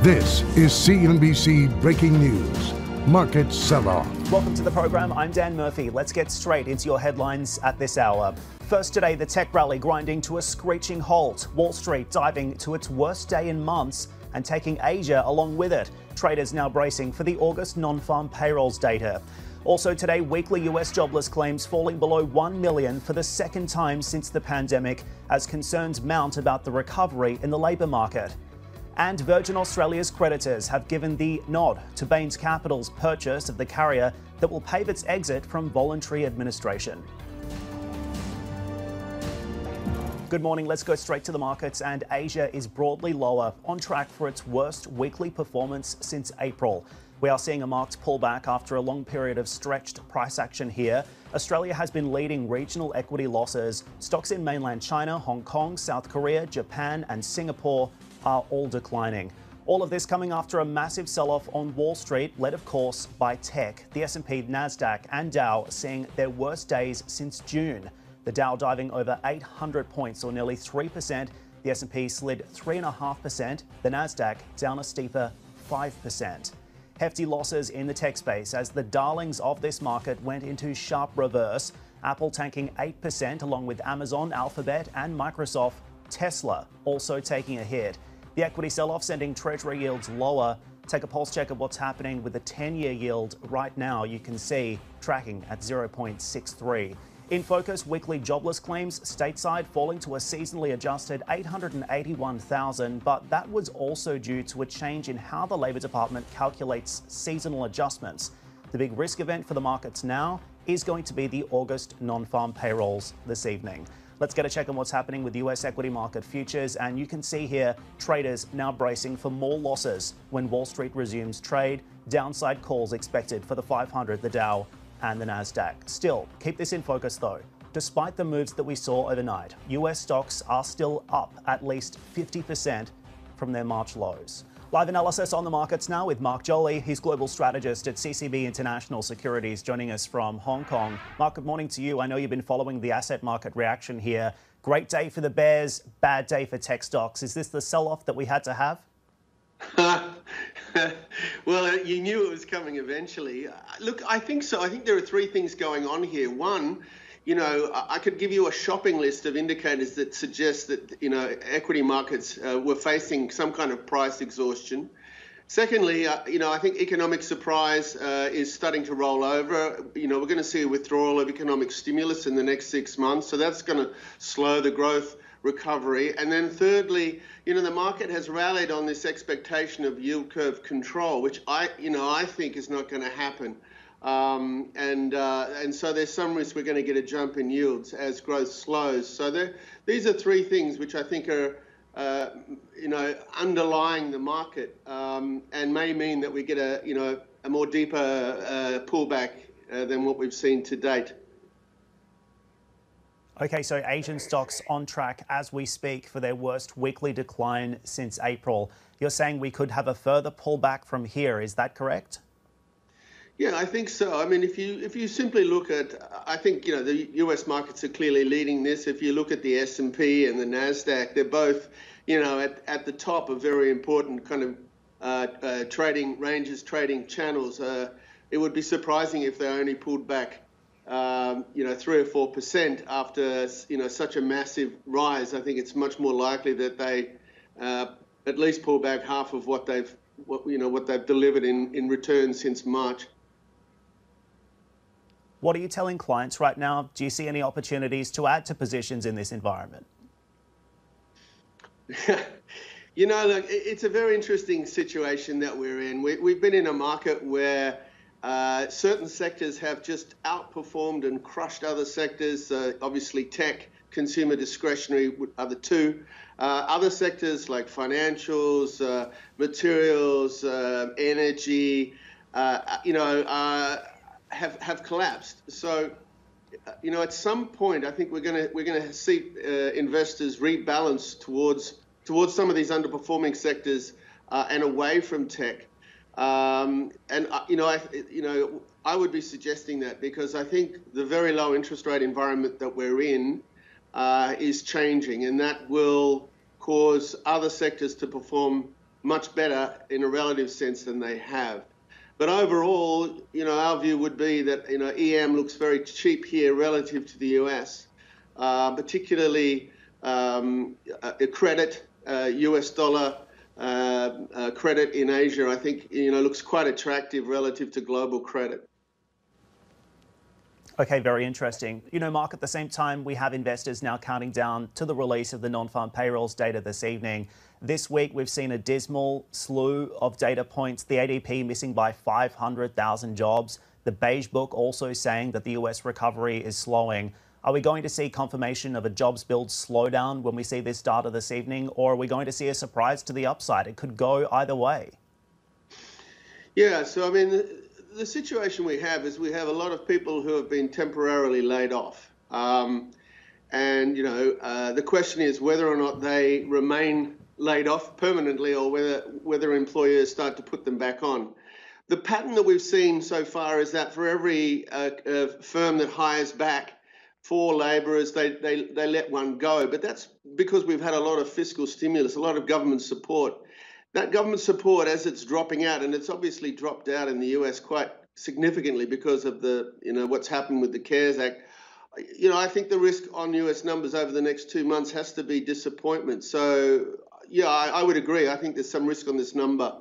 This is CNBC Breaking News. Market sell-off. Welcome to the program. I'm Dan Murphy. Let's get straight into your headlines at this hour. First today, the tech rally grinding to a screeching halt. Wall Street diving to its worst day in months and taking Asia along with it. Traders now bracing for the August non-farm payrolls data. Also today, weekly US jobless claims falling below 1 million for the second time since the pandemic as concerns mount about the recovery in the labour market. And Virgin Australia's creditors have given the nod to Bain Capital's purchase of the carrier that will pave its exit from voluntary administration. Good morning. Let's go straight to the markets, and Asia is broadly lower, on track for its worst weekly performance since April. We are seeing a marked pullback after a long period of stretched price action here. Australia has been leading regional equity losses. Stocks in mainland China, Hong Kong, South Korea, Japan and Singapore are all declining. All of this coming after a massive sell-off on Wall Street, led of course by tech. The S&P, Nasdaq and Dow seeing their worst days since June. The Dow diving over 800 points, or nearly 3%. The S&P slid 3.5%. The Nasdaq down a steeper 5%. Hefty losses in the tech space as the darlings of this market went into sharp reverse. Apple tanking 8%, along with Amazon, Alphabet and Microsoft. Tesla also taking a hit. The equity sell-off sending treasury yields lower. Take a pulse check of what's happening with the 10-year yield right now. You can see tracking at 0.63. In focus, weekly jobless claims stateside falling to a seasonally adjusted 881,000, but that was also due to a change in how the Labor Department calculates seasonal adjustments. The big risk event for the markets now is going to be the August non-farm payrolls this evening. Let's get a check on what's happening with US equity market futures, and you can see here traders now bracing for more losses when Wall Street resumes trade. Downside calls expected for the 500, the Dow and the Nasdaq. Still, keep this in focus though. Despite the moves that we saw overnight, US stocks are still up at least 50% from their March lows. Live analysis on the markets now with Mark Jolley. He's global strategist at CCB International Securities, joining us from Hong Kong. Mark, good morning to you. I know you've been following the asset market reaction here. Great day for the bears, bad day for tech stocks. Is this the sell-off that we had to have? Well, you knew it was coming eventually. Look, I think so. I think there are three things going on here. One, I could give you a shopping list of indicators that suggest that, equity markets were facing some kind of price exhaustion. Secondly, I think economic surprise is starting to roll over. We're going to see a withdrawal of economic stimulus in the next 6 months. So that's going to slow the growth recovery. And then thirdly, the market has rallied on this expectation of yield curve control, which I think is not going to happen. And so there's some risk we're going to get a jump in yields as growth slows. So these are three things which I think are, underlying the market, and may mean that we get a more deeper pullback than what we've seen to date. Okay, so Asian stocks on track as we speak for their worst weekly decline since April. You're saying we could have a further pullback from here, is that correct? Yeah, I think so. I mean, if you simply look at, I think, the US markets are clearly leading this. If you look at the S&P and the Nasdaq, they're both, at the top of very important kind of trading ranges, trading channels. It would be surprising if they only pulled back 3 or 4% after, such a massive rise. I think it's much more likely that they at least pull back half of what they've delivered in returns since March. What are you telling clients right now? Do you see any opportunities to add to positions in this environment? Look, it's a very interesting situation that we're in. We've been in a market where certain sectors have just outperformed and crushed other sectors. Obviously, tech, consumer discretionary are the two. Other sectors like financials, materials, energy, have collapsed. So, at some point, I think we're gonna see investors rebalance towards some of these underperforming sectors and away from tech. I would be suggesting that because I think the very low interest rate environment that we're in is changing, and that will cause other sectors to perform much better in a relative sense than they have. But overall, our view would be that, EM looks very cheap here relative to the US, particularly a credit, US dollar credit in Asia, I think, looks quite attractive relative to global credit. Okay, very interesting. Mark, at the same time, we have investors now counting down to the release of the non-farm payrolls data this evening. This week, we've seen a dismal slew of data points, the ADP missing by 500,000 jobs, the Beige Book also saying that the US recovery is slowing. Are we going to see confirmation of a jobs build slowdown when we see this data this evening, or are we going to see a surprise to the upside? It could go either way. Yeah, so I mean, the situation we have is we have a lot of people who have been temporarily laid off. The question is whether or not they remain laid off permanently or whether employers start to put them back on. The pattern that we've seen so far is that for every firm that hires back 4 labourers, they let one go. But that's because we've had a lot of fiscal stimulus, a lot of government support. That government support, as it's dropping out, and it's obviously dropped out in the US quite significantly because of what's happened with the CARES Act. I think the risk on US numbers over the next 2 months has to be disappointment. So, yeah, I would agree. I think there's some risk on this number.